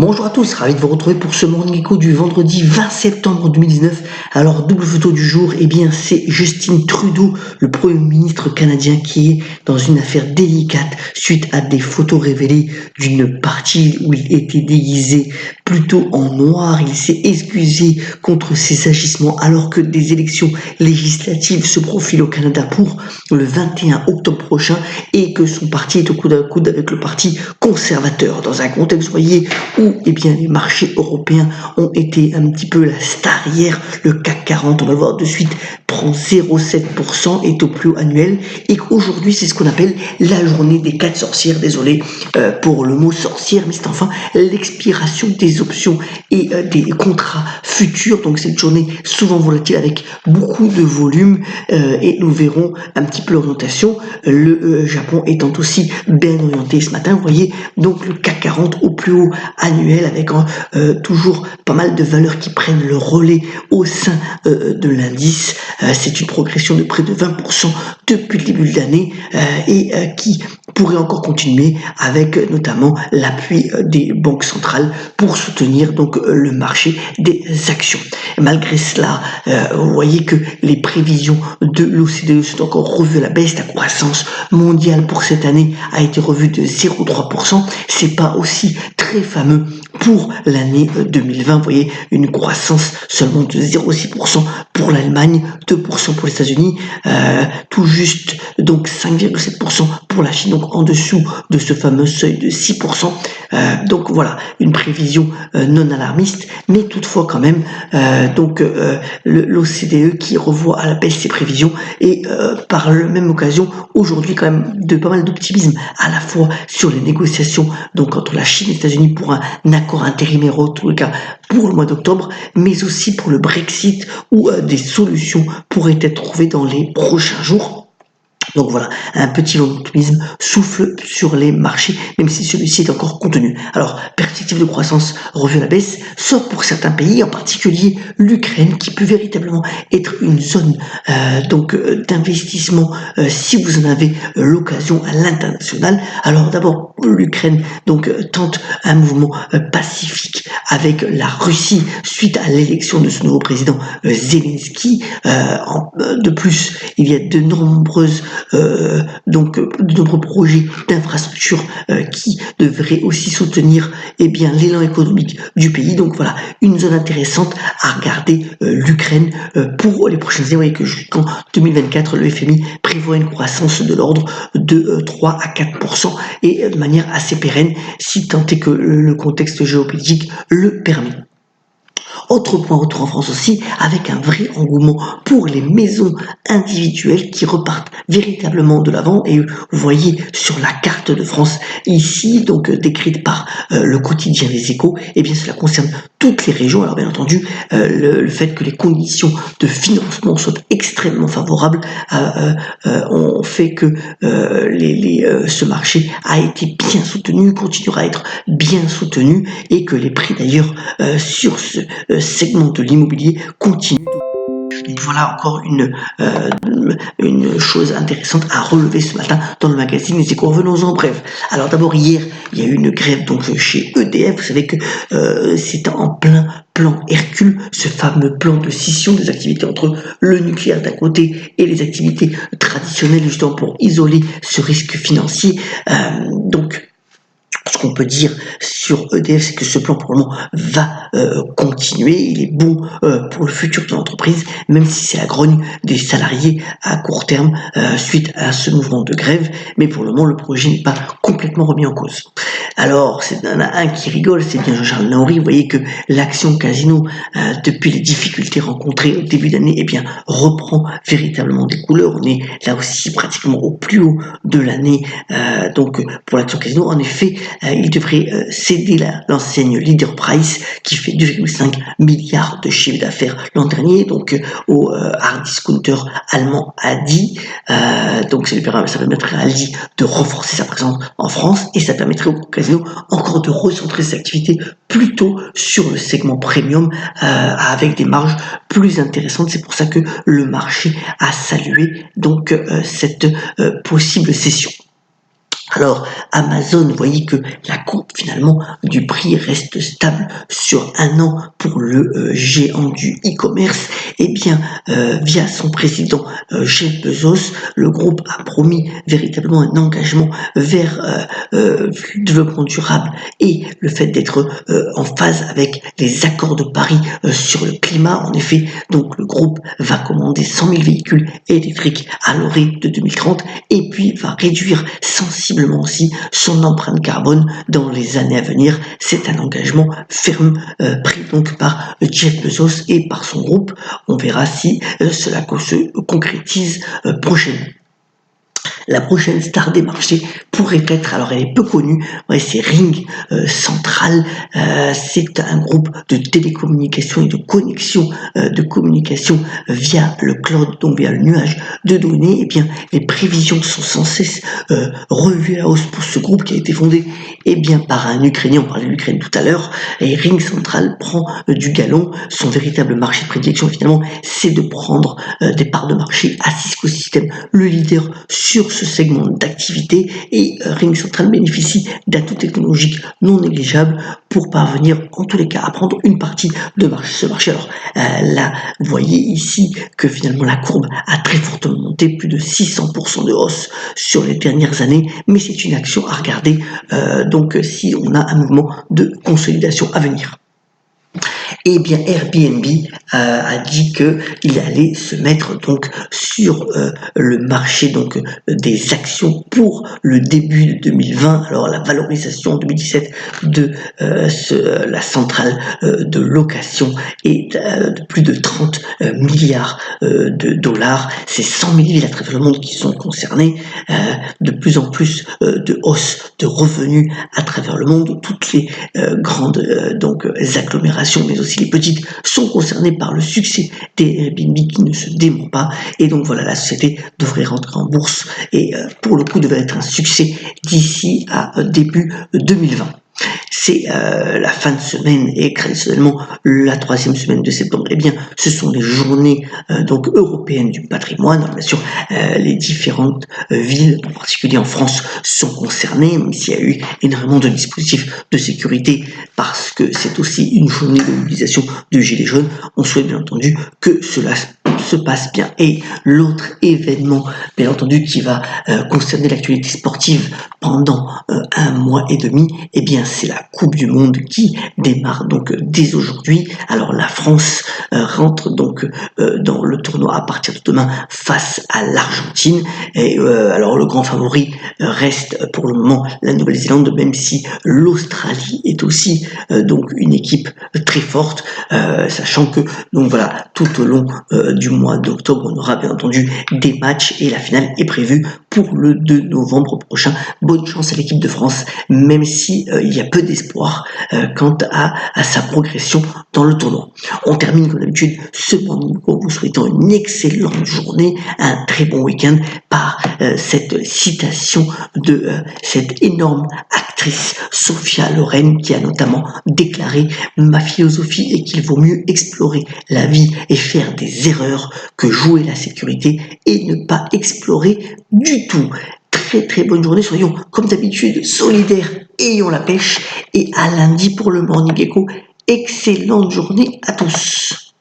Bonjour à tous, ravi de vous retrouver pour ce Morning Echo du vendredi 20 septembre 2019. Alors, double photo du jour, c'est Justin Trudeau, le Premier ministre canadien, qui est dans une affaire délicate suite à des photos révélées d'une partie où il était déguisé plutôt en noir. Il s'est excusé contre ses agissements alors que des élections législatives se profilent au Canada pour le 21 octobre prochain et que son parti est au coude à coude avec le parti conservateur dans un contexte, voyez, où les marchés européens ont été un petit peu la star hier. Le CAC 40, on va le voir de suite, prend 0,7%, est au plus haut annuel, et qu'aujourd'hui c'est ce qu'on appelle la journée des 4 sorcières. Désolé pour le mot sorcière, mais c'est enfin l'expiration des options et des contrats futurs. Donc c'est une journée souvent volatile avec beaucoup de volume, et nous verrons un petit peu l'orientation. Le Japon étant aussi bien orienté ce matin, vous voyez, donc le CAC 40 au plus haut annuel avec toujours pas mal de valeurs qui prennent le relais au sein de l'indice. C'est une progression de près de 20% depuis le début de l'année, et qui pourrait encore continuer avec notamment l'appui des banques centrales pour soutenir donc le marché des actions. Malgré cela, vous voyez que les prévisions de l'OCDE sont encore revues à la baisse. La croissance mondiale pour cette année a été revue de 0,3%. C'est pas aussi très fameux pour l'année 2020. Vous voyez, une croissance seulement de 0,6% pour l'Allemagne, 2% pour les États-Unis, tout juste donc 5,7% pour la Chine, donc en dessous de ce fameux seuil de 6%. Donc voilà, une prévision non alarmiste, mais toutefois quand même, l'OCDE qui revoit à la baisse ses prévisions, et par la même occasion aujourd'hui quand même de pas mal d'optimisme à la fois sur les négociations donc entre la Chine et les États-Unis pour un accord intérimaire, en tout cas pour le mois d'octobre, mais aussi pour le Brexit, où des solutions pourraient être trouvées dans les prochains jours. Donc voilà, un petit vent d'optimisme souffle sur les marchés, même si celui-ci est encore contenu. Alors, perspective de croissance revue à la baisse, sauf pour certains pays, en particulier l'Ukraine, qui peut véritablement être une zone d'investissement si vous en avez l'occasion à l'international. Alors d'abord, l'Ukraine tente un mouvement pacifique avec la Russie suite à l'élection de ce nouveau président Zelensky. De plus, il y a de nombreux projets d'infrastructures qui devraient aussi soutenir l'élan économique du pays. Donc voilà, une zone intéressante à regarder, l'Ukraine, pour les prochaines années. Vous voyez que jusqu'en 2024, le FMI prévoit une croissance de l'ordre de 3 à 4% et de manière assez pérenne, si tant est que le contexte géopolitique le permet. Autre point retour en France aussi, avec un vrai engouement pour les maisons individuelles qui repartent véritablement de l'avant. Et vous voyez sur la carte de France ici, décrite par le quotidien Les Échos, cela concerne toutes les régions. Alors bien entendu, le fait que les conditions de financement soient extrêmement favorables ont fait que ce marché a été bien soutenu, continuera à être bien soutenu, et que les prix d'ailleurs sur ce segment de l'immobilier continue. Donc voilà encore une chose intéressante à relever ce matin dans le magazine Les Échos. Revenons-en bref. Alors d'abord, hier, il y a eu une grève chez EDF. Vous savez que c'est en plein plan Hercule, ce fameux plan de scission des activités entre le nucléaire d'un côté et les activités traditionnelles, justement pour isoler ce risque financier. Ce qu'on peut dire sur EDF, c'est que ce plan pour le moment va continuer. Il est bon pour le futur de l'entreprise, même si c'est la grogne des salariés à court terme suite à ce mouvement de grève. Mais pour le moment, le projet n'est pas complètement remis en cause. Alors, il y en a un qui rigole, c'est bien Jean-Charles Naouri. Vous voyez que l'action Casino, depuis les difficultés rencontrées au début d'année, reprend véritablement des couleurs. On est là aussi pratiquement au plus haut de l'année. Pour l'action Casino, en effet, il devrait céder l'enseigne Leader Price qui fait 2,5 milliards de chiffre d'affaires l'an dernier, au hard discounter allemand Aldi. Ça permettrait à Aldi de renforcer sa présence en France, et ça permettrait au Casino encore de recentrer ses activités plutôt sur le segment premium avec des marges plus intéressantes. C'est pour ça que le marché a salué cette possible cession. Alors, Amazon, vous voyez que la courbe finalement du prix reste stable sur un an pour le géant du e-commerce. Eh bien, via son président Jeff Bezos, le groupe a promis véritablement un engagement vers le développement durable et le fait d'être en phase avec les accords de Paris sur le climat. En effet, donc le groupe va commander 100 000 véhicules électriques à l'horizon de 2030 et puis va réduire sensiblement aussi son empreinte carbone dans les années à venir. C'est un engagement ferme pris donc par Jeff Bezos et par son groupe. On verra si cela se concrétise prochainement. La prochaine star des marchés pourrait être, alors elle est peu connue, ouais, c'est Ring Central. C'est un groupe de télécommunications et de connexion de communication via le cloud, donc via le nuage de données. Et bien, les prévisions sont sans cesse revues à la hausse pour ce groupe qui a été fondé par un Ukrainien. On parlait de l'Ukraine tout à l'heure. Et Ring Central prend du galon. Son véritable marché de prédilection, finalement, c'est de prendre des parts de marché à Cisco Systems, le leader sur ce segment d'activité, et Ring Central bénéficie d'atouts technologiques non négligeables pour parvenir en tous les cas à prendre une partie de ce marché. Alors là, vous voyez ici que finalement la courbe a très fortement monté, plus de 600% de hausse sur les dernières années, mais c'est une action à regarder donc si on a un mouvement de consolidation à venir. Eh bien, Airbnb a dit qu'il allait se mettre donc sur le marché donc des actions pour le début de 2020. Alors la valorisation en 2017 de la centrale de location est de plus de 30 milliards de dollars. C'est 100 000 villes à travers le monde qui sont concernées. De plus en plus de hausse de revenus à travers le monde. Toutes les grandes agglomérations, mais aussi les petites, sont concernées par le succès des Airbnb qui ne se dément pas. Et donc voilà, la société devrait rentrer en bourse et pour le coup devrait être un succès d'ici à début 2020. C'est la fin de semaine et traditionnellement la troisième semaine de septembre. Eh bien, ce sont les journées donc européennes du patrimoine. Alors, bien sûr, les différentes villes, en particulier en France, sont concernées, même s'il y a eu énormément de dispositifs de sécurité, parce que c'est aussi une journée de mobilisation de Gilets jaunes. On souhaite bien entendu que cela se passe bien. Et l'autre événement, bien entendu, qui va concerner l'actualité sportive pendant un mois et demi, eh bien, c'est la Coupe du Monde qui démarre donc dès aujourd'hui. Alors la France rentre donc dans le tournoi à partir de demain face à l'Argentine. Et alors le grand favori reste pour le moment la Nouvelle-Zélande, même si l'Australie est aussi donc une équipe très forte, sachant que donc voilà, tout au long du mois d'octobre, on aura bien entendu des matchs et la finale est prévue pour le 2 novembre prochain. Bonne chance à l'équipe de France, même si il y a peu d'espoir quant à sa progression dans le tournoi. On termine comme d'habitude ce morning en vous souhaitant une excellente journée, un très bon week-end par cette citation de cette énorme actrice Sophia Loren qui a notamment déclaré: ma philosophie est qu'il vaut mieux explorer la vie et faire des erreurs que jouer la sécurité et ne pas explorer du tout. Très très bonne journée, soyons comme d'habitude solidaires, ayons la pêche et à lundi pour le Morning Echo. Excellente journée à tous.